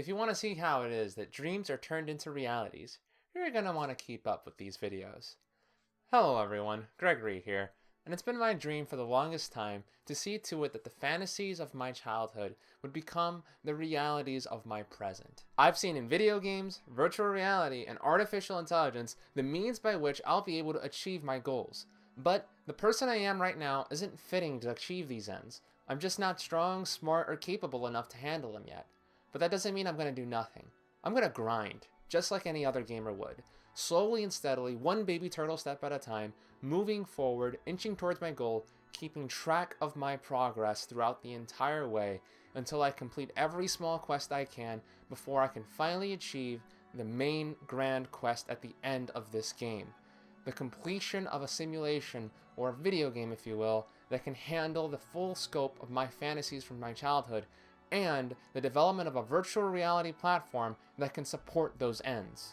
If you want to see how it is that dreams are turned into realities, you're going to want to keep up with these videos. Hello everyone, Gregory here, and it's been my dream for the longest time to see to it that the fantasies of my childhood would become the realities of my present. I've seen in video games, virtual reality, and artificial intelligence the means by which I'll be able to achieve my goals. But the person I am right now isn't fitting to achieve these ends. I'm just not strong, smart, or capable enough to handle them yet. But that doesn't mean I'm going to do nothing. I'm going to grind, just like any other gamer would. Slowly and steadily, one baby turtle step at a time, moving forward, inching towards my goal, keeping track of my progress throughout the entire way until I complete every small quest I can before I can finally achieve the main grand quest at the end of this game. The completion of a simulation, or a video game if you will, that can handle the full scope of my fantasies from my childhood, and the development of a virtual reality platform that can support those ends.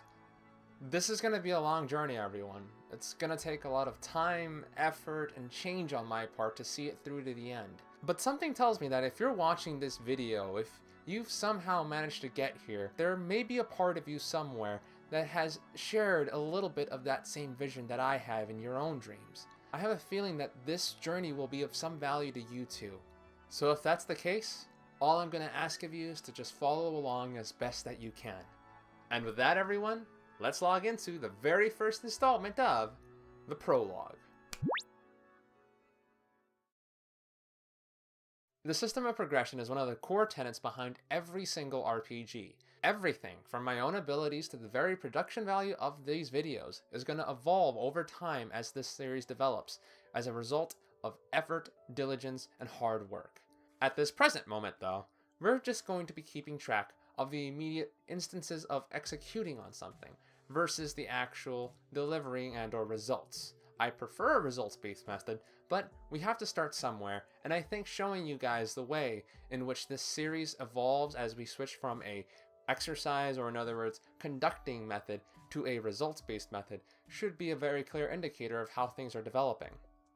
This is going to be a long journey, everyone. It's going to take a lot of time, effort, and change on my part to see it through to the end. But something tells me that if you're watching this video, if you've somehow managed to get here, there may be a part of you somewhere that has shared a little bit of that same vision that I have in your own dreams. I have a feeling that this journey will be of some value to you too. So if that's the case, all I'm going to ask of you is to just follow along as best that you can. And with that, everyone, let's log into the very first installment of the prologue. The system of progression is one of the core tenets behind every single RPG. Everything, from my own abilities to the very production value of these videos, is going to evolve over time as this series develops, as a result of effort, diligence, and hard work. At this present moment, though, we're just going to be keeping track of the immediate instances of executing on something versus the actual delivering and/or results. I prefer a results-based method, but we have to start somewhere, and I think showing you guys the way in which this series evolves as we switch from a exercise, or in other words, conducting method, to a results-based method should be a very clear indicator of how things are developing.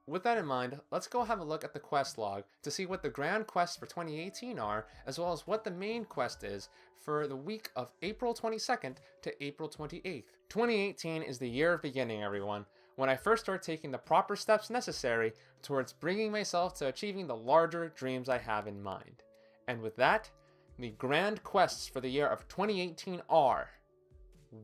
With that in mind, let's go have a look at the quest log to see what the grand quests for 2018 are, as well as what the main quest is for the week of April 22nd to April 28th. 2018 is the year of beginning, everyone, when I first start taking the proper steps necessary towards bringing myself to achieving the larger dreams I have in mind. And with that, the grand quests for the year of 2018 are: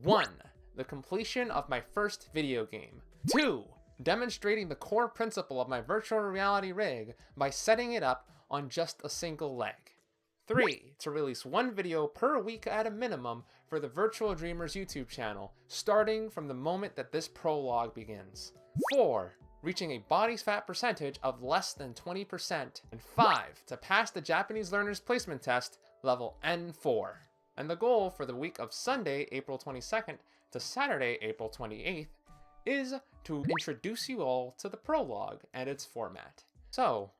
1. The completion of my first video game. 2. Demonstrating the core principle of my virtual reality rig by setting it up on just a single leg. 3. To release one video per week at a minimum for the Virtual Dreamers YouTube channel, starting from the moment that this prologue begins. 4. Reaching a body fat percentage of less than 20%. And 5. To pass the Japanese Learners Placement Test, level N4. And the goal for the week of Sunday, April 22nd to Saturday, April 28th, is to introduce you all to the prologue and its format. So,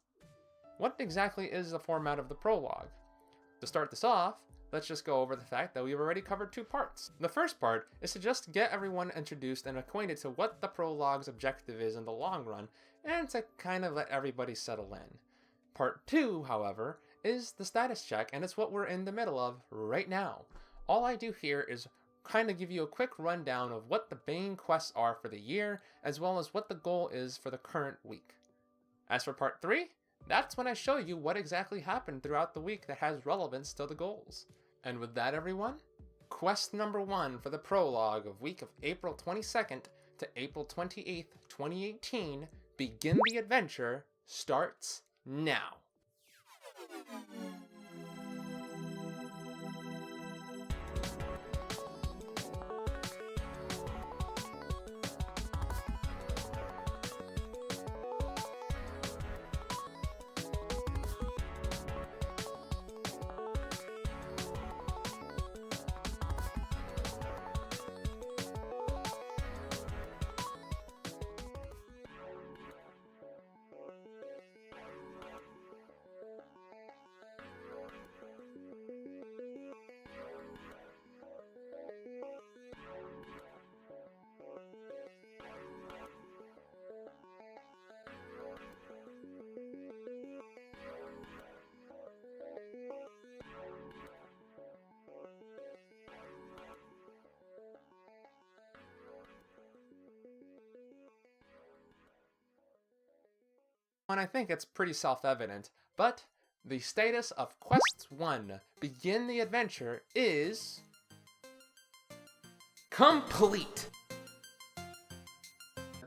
what exactly is the format of the prologue? To start this off, let's just go over the fact that we've already covered 2 parts. The first part is to just get everyone introduced and acquainted to what the prologue's objective is in the long run, and to kind of let everybody settle in. Part 2, however, is the status check, and it's what we're in the middle of right now. All I do here is kind of give you a quick rundown of what the main quests are for the year, as well as what the goal is for the current week. As for part 3, that's when I show you what exactly happened throughout the week that has relevance to the goals. And with that, everyone, quest number 1 for the prologue of week of April 22nd to April 28th, 2018, Begin the Adventure, starts now. And I think it's pretty self-evident, but the status of Quest 1, Begin the Adventure, is complete!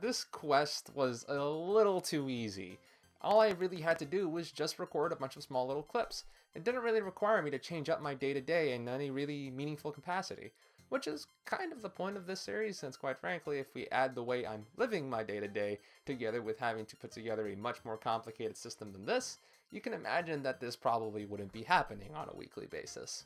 This quest was a little too easy. All I really had to do was just record a bunch of small little clips. It didn't really require me to change up my day-to-day in any really meaningful capacity, which is kind of the point of this series, since quite frankly, if we add the way I'm living my day-to-day together with having to put together a much more complicated system than this, you can imagine that this probably wouldn't be happening on a weekly basis.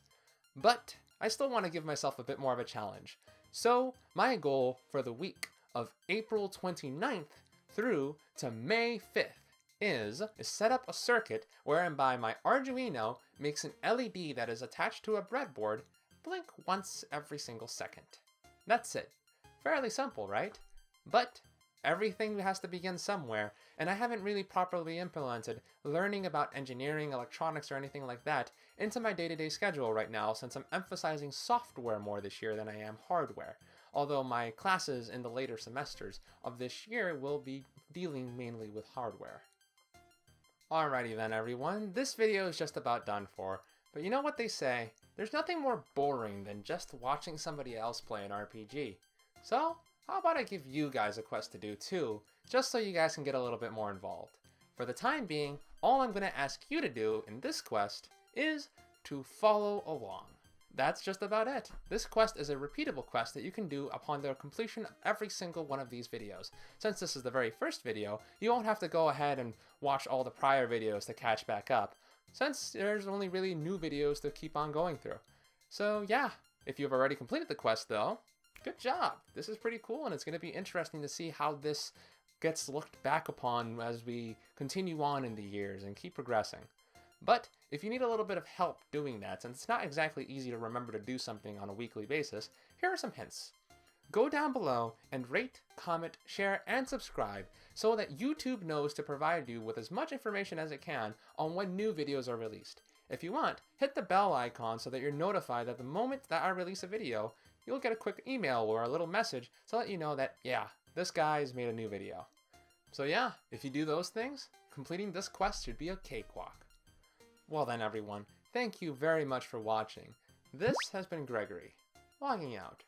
But I still want to give myself a bit more of a challenge. So my goal for the week of April 29th through to May 5th is set up a circuit whereby my Arduino makes an LED that is attached to a breadboard blink once every single second. That's it. Fairly simple, right? But everything has to begin somewhere, and I haven't really properly implemented learning about engineering, electronics, or anything like that into my day-to-day schedule right now, since I'm emphasizing software more this year than I am hardware. Although my classes in the later semesters of this year will be dealing mainly with hardware. Alrighty then everyone, this video is just about done for, but you know what they say, there's nothing more boring than just watching somebody else play an RPG. So, how about I give you guys a quest to do too, just so you guys can get a little bit more involved. For the time being, all I'm going to ask you to do in this quest is to follow along. That's just about it. This quest is a repeatable quest that you can do upon the completion of every single one of these videos. Since this is the very first video, you won't have to go ahead and watch all the prior videos to catch back up, since there's only really new videos to keep on going through. So yeah, if you've already completed the quest though, good job. This is pretty cool, and it's going to be interesting to see how this gets looked back upon as we continue on in the years and keep progressing. But if you need a little bit of help doing that, since it's not exactly easy to remember to do something on a weekly basis, here are some hints. Go down below and rate, comment, share, and subscribe so that YouTube knows to provide you with as much information as it can on when new videos are released. If you want, hit the bell icon so that you're notified that the moment that I release a video, you'll get a quick email or a little message to let you know that, yeah, this guy's made a new video. So yeah, if you do those things, completing this quest should be a cakewalk. Well then everyone, thank you very much for watching. This has been Gregory, logging out.